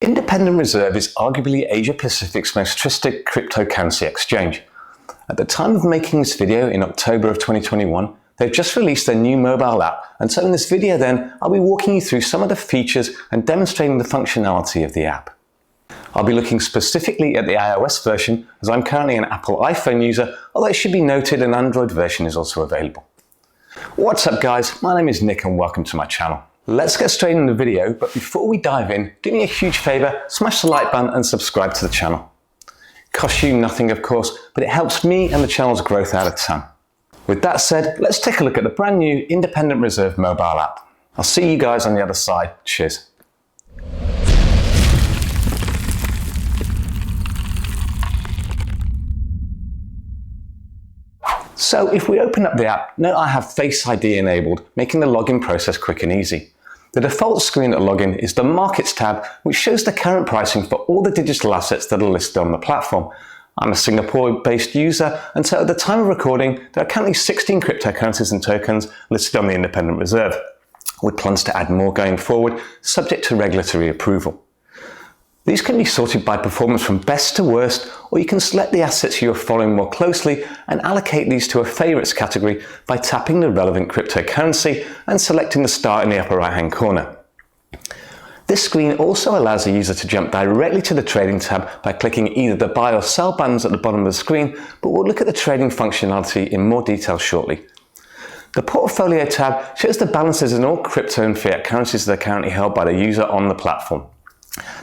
Independent Reserve is arguably Asia Pacific's most trusted cryptocurrency exchange. At the time of making this video in October of 2021, they've just released their new mobile app, and so in this video then, I'll be walking you through some of the features and demonstrating the functionality of the app. I'll be looking specifically at the iOS version, as I'm currently an Apple iPhone user, although it should be noted an Android version is also available. What's up guys, my name is Nick and welcome to my channel. Let's get straight into the video, but before we dive in, do me a huge favour, smash the like button and subscribe to the channel. It costs you nothing of course, but it helps me and the channel's growth out a ton. With that said, let's take a look at the brand new Independent Reserve mobile app. I'll see you guys on the other side. Cheers. So if we open up the app, note I have Face ID enabled, making the login process quick and easy. The default screen at login is the Markets tab, which shows the current pricing for all the digital assets that are listed on the platform. I'm a Singapore-based user, and so at the time of recording, there are currently 16 cryptocurrencies and tokens listed on the Independent Reserve, with plans to add more going forward, subject to regulatory approval. These can be sorted by performance from best to worst, or you can select the assets you are following more closely and allocate these to a favorites category by tapping the relevant cryptocurrency and selecting the star in the upper right hand corner. This screen also allows the user to jump directly to the trading tab by clicking either the buy or sell buttons at the bottom of the screen, but we'll look at the trading functionality in more detail shortly. The Portfolio tab shows the balances in all crypto and fiat currencies that are currently held by the user on the platform.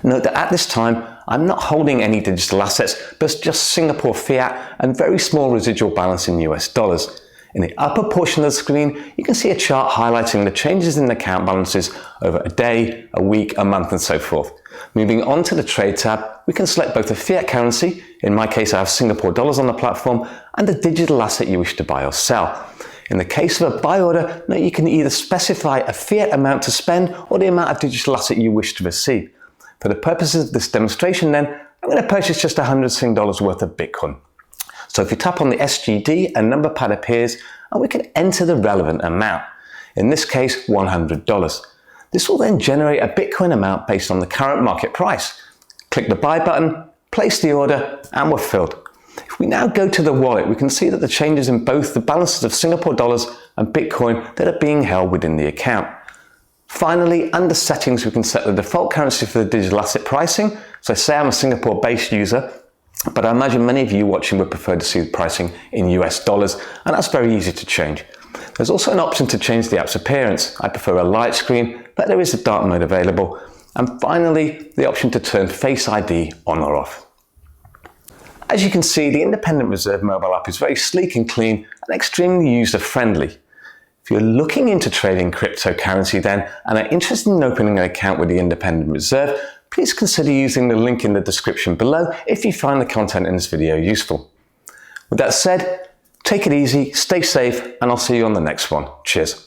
Note that at this time, I'm not holding any digital assets, but just Singapore fiat and very small residual balance in US dollars. In the upper portion of the screen, you can see a chart highlighting the changes in account balances over a day, a week, a month, and so forth. Moving on to the Trade tab, we can select both the fiat currency, in my case I have Singapore dollars on the platform, and the digital asset you wish to buy or sell. In the case of a buy order, note you can either specify a fiat amount to spend or the amount of digital asset you wish to receive. For the purposes of this demonstration then, I'm going to purchase just $100 worth of Bitcoin. So if you tap on the SGD, a number pad appears and we can enter the relevant amount. In this case, $100. This will then generate a Bitcoin amount based on the current market price. Click the buy button, place the order, and we're filled. If we now go to the wallet, we can see that the changes in both the balances of Singapore dollars and Bitcoin that are being held within the account. Finally, under settings, we can set the default currency for the digital asset pricing. So say I'm a Singapore-based user, but I imagine many of you watching would prefer to see the pricing in US dollars, and that's very easy to change. There's also an option to change the app's appearance. I prefer a light screen, but there is a dark mode available. And finally, the option to turn Face ID on or off. As you can see, the Independent Reserve mobile app is very sleek and clean and extremely user-friendly. If you're looking into trading cryptocurrency then and are interested in opening an account with the Independent Reserve, please consider using the link in the description below if you find the content in this video useful. With that said, take it easy, stay safe, and I'll see you on the next one. Cheers.